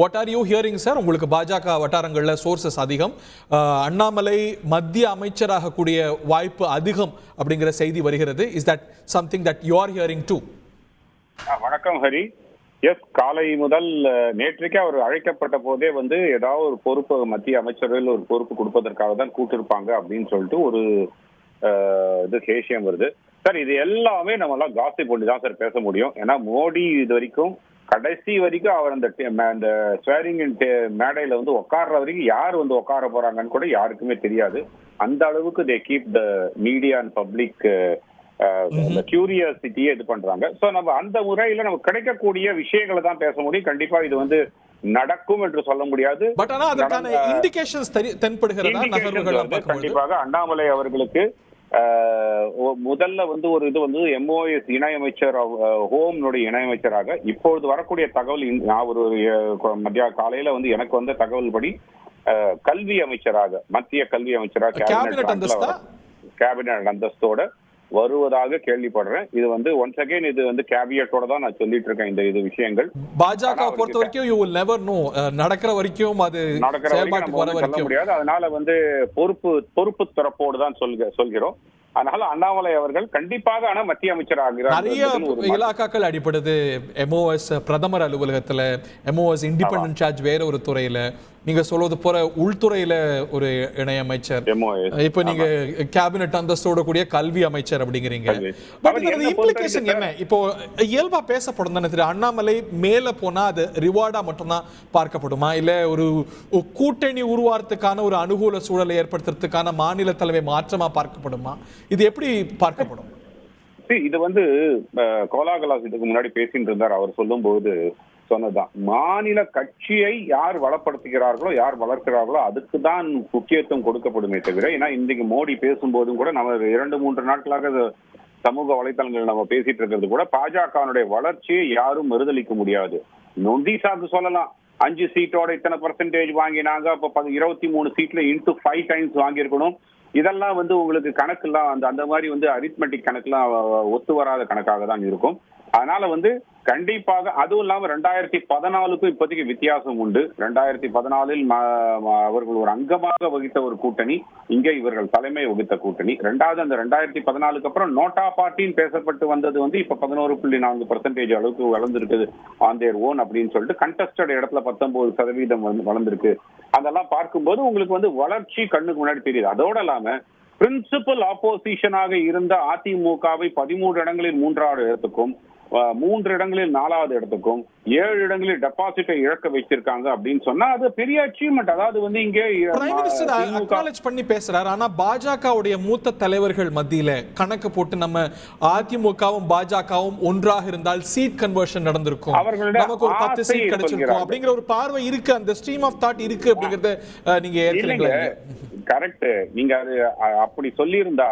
What are you hearing sir? உங்களுக்கு பாஜக வட்டாரங்கள்ல sources அதிகம், அண்ணாமலை மத்திய அமைச்சராக கூடிய வாய்ப்பு அதிகம் அப்படிங்கிற செய்தி வருகிறது. Is that something that you are hearing to? வணக்கம் ஹரி. எஸ், காலை முதல் நேற்றைக்கே அவர் அழைக்கப்பட்ட போதே ஏதாவது ஒரு பொறுப்பு மத்திய அமைச்சர்கள் ஒரு பொறுப்பு கொடுப்பதற்காக தான் கூட்டிருப்பாங்க அப்படின்னு சொல்லிட்டு ஒரு இது கேஷியம் வருது சார். இது எல்லாமே நம்ம எல்லாம் காசிப் பண்ணி தான் சார் பேச முடியும். ஏன்னா மோடி இது வரைக்கும் கடைசி வரைக்கும் அவர் அந்த ஸ்வேரிங் மேடையில உட்கார்ற வரைக்கும் யார் உட்கார போறாங்கன்னு கூட யாருக்குமே தெரியாது. அந்த அளவுக்கு they keep the media and public கியூரியாசிட்டியே இது பண்றாங்க. சோ நம்ம அந்த முறையில நமக்கு கிடைக்கக்கூடிய விஷயங்களை தான் பேச முடியும். கண்டிப்பா இது நடக்கும் என்று சொல்ல முடியாது. பட் ஆனா அதற்கான இண்டிகேஷன்ஸ் தென்படுகிறதா? கண்டிப்பாக அண்ணாமலை அவர்களுக்கு முதல்ல ஒரு இது MOS இணையமைச்சர் ஹோம்னுடைய இணையமைச்சராக இப்பொழுது வரக்கூடிய தகவல், நான் ஒரு மத்திய காலையில எனக்கு வந்த தகவல் படி கல்வி அமைச்சராக, மத்திய கல்வி அமைச்சராக கேபினட் அந்தஸ்தோட வருவதாக கேள்விப்படுறேன். இது ஒன்ஸ் அகைன் இது கேபியட்டோட தான் நான் சொல்லிட்டு இருக்கேன். இந்த விஷயங்கள் பாஜக பொறுத்த வரைக்கும் you will never know, நடக்கிற வரைக்கும் அது செயல்பாட்டுக்கு வர வரைக்கும் சொல்ல முடியாது. அதனால பொறுப்பு தரப்போடு தான் சொல்கிறோம். அதனால அண்ணாமலை அவர்கள் கண்டிப்பாக மத்திய அமைச்சர் ஆகிறார். நிறைய இலாக்காக்கள் அடிப்படுது. MOS பிரதமர் அலுவலகத்துல, MOS இண்டிபெண்டன்ட் சார்ஜ் வேற ஒரு துறையில, நீங்க சொல்வது போற உள்துறையில ஒரு இணையமைச்சர், இப்ப நீங்க கேபினட் அந்தஸ்தோட கூடிய கல்வி அமைச்சர் அப்படிங்கிறீங்க. பட் இந்த இம்ப்ளிகேஷன் என்ன? இப்போ இயல்பா பேசப்படும் தானே தெரியும். அண்ணாமலை மேல போனா அது ரிவார்டா மட்டும்தான் பார்க்கப்படுமா, இல்ல ஒரு கூட்டணி உருவாரத்துக்கான ஒரு அனுகூல சூழலை ஏற்படுத்துறதுக்கான மாநில தலைமை மாற்றமா பார்க்கப்படுமா? இது எப்படி பார்க்கப்படும்? இது கோலாகலாஸ் இதுக்கு முன்னாடி பேசிட்டு இருந்தார். அவர் சொல்லும் போது சொன்னதுதான், மாநில கட்சியை யார் வளப்படுத்துகிறார்களோ, யார் வளர்க்கிறார்களோ அதுக்கு தான் முக்கியத்துவம் கொடுக்கப்படுமே தவிர, ஏன்னா இன்றைக்கு மோடி பேசும்போதும் கூட நம்ம 2-3 நாட்களாக சமூக வலைதளங்கள் நம்ம பேசிட்டு இருக்கிறது கூட பாஜகனுடைய வளர்ச்சியை யாரும் மறுதளிக்க முடியாது. நொண்டிசாக்கு சொல்லலாம், 5 சீட்டோட இத்தனை % வாங்கினாங்க, அப்ப 23 சீட்ல into 5 times வாங்கியிருக்கணும். இதெல்லாம் உங்களுக்கு கணக்குலாம் அந்த மாதிரி அரித்மெட்டிக் கணக்குலாம் ஒத்து வராத கணக்காக தான் இருக்கும். அதனால கண்டிப்பாக, அதுவும் இல்லாம 2014க்கும் இப்போதைக்கு வித்தியாசம் உண்டு. 2014 அவர்கள் ஒரு அங்கமாக வகித்த ஒரு கூட்டணி, இங்கே இவர்கள் தலைமை வகித்த கூட்டணி. ரெண்டாவது அந்த 2014க்கு அப்புறம் நோட்டா பார்ட்டின்னு பேசப்பட்டு வந்தது இப்ப 11.4% அளவுக்கு வளர்ந்துருக்குது ஆன் தேர் ஓன் அப்படின்னு சொல்லிட்டு. கண்டஸ்டட் இடத்துல 19% வளர்ந்துருக்கு. அதெல்லாம் பார்க்கும்போது உங்களுக்கு வளர்ச்சி கண்ணுக்கு முன்னாடி தெரியுது. அதோட இல்லாம பிரின்சிபல் ஆப்போசிஷனாக இருந்த அதிமுகவை 13 இடங்களில் 3வது இடத்துக்கும், 3 இடங்களில் 4வது இடத்துக்கும், 7 இடங்களில் டெபாசிட்டை இழக்க வச்சிருக்காங்க அப்படின்னு சொன்னா அது பெரிய அச்சீவ்மெண்ட். அதாவது இங்கே அக்னாலஜ் பண்ணி பேசுறாரு. ஆனா பாஜகவுடைய மூத்த தலைவர்கள் மத்தியில கணக்கு போட்டு நம்ம அதிமுகவும் பாஜகவும் ஒன்றாக இருந்தால் சீட் கன்வர்ஷன் நடந்திருக்கும், நமக்கு ஒரு 10 சீட் கிடைச்சிருக்கும் அப்படிங்கிற ஒரு பார்வை இருக்கு. அந்த ஸ்ட்ரீம் ஆஃப் தாட் இருக்கு அப்படிங்கறத நீங்க ஏற்கனவே கரெக்ட். நீங்க அது அப்படி சொல்லி இருந்தா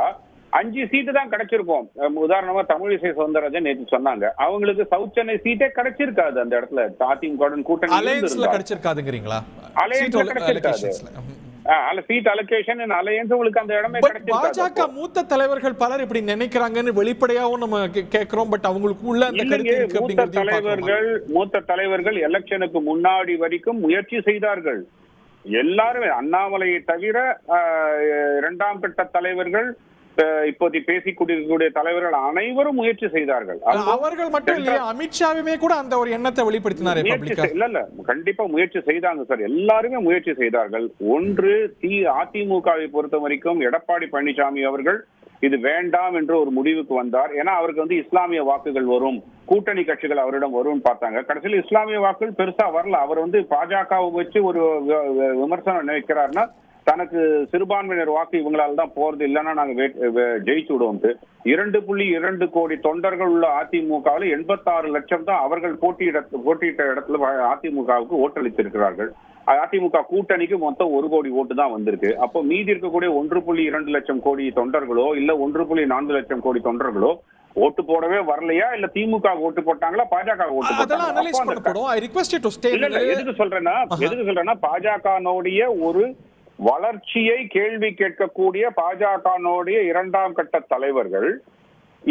5 சீட்டு தான் கிடைச்சிருக்கும். உதாரணமா தமிழிசை சவுந்தரராஜன் நேற்று சொன்னாங்க, அவங்களுக்கு சவுத் சென்னை சீட்டே கிடைச்சிருக்காது. அந்த இடத்துல அதிமுக கூட்டணி கிடைச்சிருக்காதுங்கிறீங்களா? சீட் அலோகேஷன் அலையன்ஸ் உங்களுக்கு அந்த இடமே கிடைச்சிருக்காது. பாஜக மூத்த தலைவர்கள் பலர் இப்படி நினைக்கிறாங்கன்னு வெளிப்படையாவும் நம்ம கேக்குறோம். பட் அவங்களுக்கு உள்ள அந்த கருத்து இருக்கு அப்படிங்கிறது. மூத்த தலைவர்கள் எலெக்ஷனுக்கு முன்னாடி வரைக்கும் முயற்சி செய்தார்கள். எல்லாருமே, அண்ணாமலையை தவிர 2ஆம் கட்ட தலைவர்கள், இப்போது பேசிக் கொண்டிருக்கக்கூடிய தலைவர்கள் அனைவரும் முயற்சி செய்தார்கள். அவர்கள் மட்டும் இல்லையா, அமித்ஷாவுமே கூட அந்த ஒரு எண்ணத்தை வெளிப்படுத்தினார். இல்ல கண்டிப்பா முயற்சி செய்தாங்க சார். எல்லாருமே முயற்சி செய்தார்கள். ஒன்று, அதிமுகவை பொறுத்த வரைக்கும் எடப்பாடி பழனிசாமி அவர்கள் இது வேண்டாம் என்று ஒரு முடிவுக்கு வந்தார். ஏன்னா அவருக்கு இஸ்லாமிய வாக்குகள் வரும், கூட்டணி கட்சிகள் அவரிடம் வரும்னு பார்த்தாங்க. கடைசியில் இஸ்லாமிய வாக்குகள் பெருசா வரல. அவர் பாஜகவை வச்சு ஒரு விமர்சனம் நினைக்கிறாருன்னா, தனக்கு சிறுபான்மையினர் வாக்கு இவங்களால தான் போறது, இல்லைன்னா நாங்க ஜெயிச்சு விடுவோம். 2.2 கோடி தொண்டர்கள் உள்ள அதிமுகவில் 86 லட்சம் தான் அவர்கள் போட்டியிட்ட இடத்துல அதிமுகவுக்கு ஓட்டளித்திருக்கிறார்கள். அதிமுக கூட்டணிக்கு மொத்தம் 1 கோடி ஓட்டு தான் வந்திருக்கு. அப்போ மீதி இருக்கக்கூடிய 1.2 லட்சம் கோடி தொண்டர்களோ இல்ல 1.4 லட்சம் கோடி தொண்டர்களோ ஓட்டு போடவே வரலையா, இல்ல திமுக ஓட்டு போட்டாங்களா, பாஜக ஓட்டு போட்டாங்களா? எதுக்கு சொல்றேன்னா பாஜகனுடைய ஒரு வளர்ச்சியை கேள்வி கேட்கக்கூடிய பாஜகனுடைய 2ஆம் கட்ட தலைவர்கள்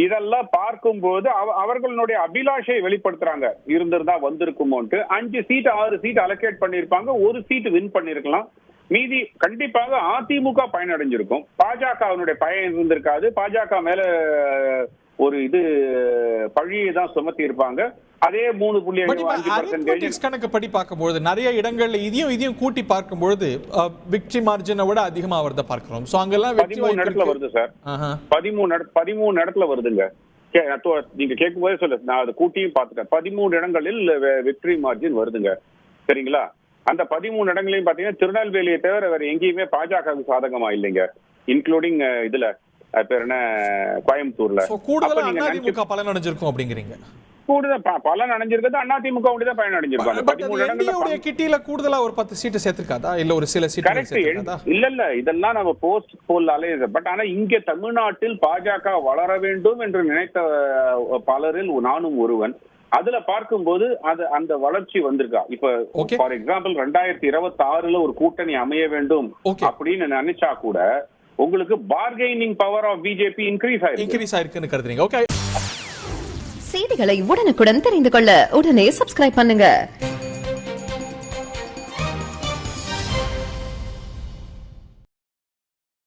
இதெல்லாம் பார்க்கும்போது அவர்களுடைய அபிலாஷை வெளிப்படுத்துறாங்க. இருந்திருந்தா வந்திருக்குமோன்ட்டு 5 சீட் 6 சீட் அலோகேட் பண்ணிருப்பாங்க, ஒரு சீட் வின் பண்ணிருக்கலாம். மீதி கண்டிப்பாக அதிமுக பயனடைஞ்சிருக்கும், பாஜகவினுடைய பயன் இருந்திருக்காது. பாஜக மேல ஒரு பழியை தான் சுமத்தி இருப்பாங்க. அதே 3.5% கணக்கு படி பார்க்கும்போது நிறைய இடங்கள்ல இதையும் கூட்டி பார்க்கும்போது விக்டரி மார்ஜினை விட அதிகமா வருத பார்க்கிறோம். சோ அங்கெல்லாம் 13 இடத்துல வருது சார். 13 இடத்துல வருதுங்க. நீங்க கேட்கும் போதே சொல்லு, நான் அதை கூட்டியும் பார்த்துட்டேன். 13 இடங்களில் விக்டரி மார்ஜின் வருதுங்க. சரிங்களா? அந்த 13 இடங்களையும் பாத்தீங்கன்னா திருநெல்வேலியை தவிர வேற எங்கேயுமே பாஜகவுக்கு சாதகமா இல்லைங்க, இன்க்ளூடிங் இதுல பேர் என்ன கோயம்புத்தூர்ல. கூடுதலா பலன் அடைஞ்சிருக்கும் அப்படிங்கிறீங்க? கூடுதல் பலன் அடைஞ்சிருக்கிறது அதிமுக தான் பயன் அடைஞ்சிருக்காங்க. 13 இடங்கள்ல கிட்டில கூடுதலா ஒரு 10 சீட் சேர்த்திருக்காதா, இல்ல ஒரு சில சீட் சேர்த்திருக்காதா? இல்ல இதெல்லாம் நம்ம போஸ்ட் போல் அலையுது. பட் ஆனா இங்க தமிழ்நாட்டில் பாஜக வளர வேண்டும் என்று நினைத்த பலரில் நானும் ஒருவன். அதுல பார்க்கும்போது அந்த வளர்ச்சி வந்திருக்கா. இப்ப ஃபார் எக்ஸாம்பிள் 2026ல ஒரு கூட்டணி அமைய வேண்டும் அப்படின்னு நினைச்சா கூட உங்களுக்கு bargaining power of BJP increase ஆயிருக்குன்னு கருதுறீங்க. ஓகே, செய்திகளை உடனுக்குடன் தெரிந்து கொள்ள உடனே சப்ஸ்கிரைப் பண்ணுங்க.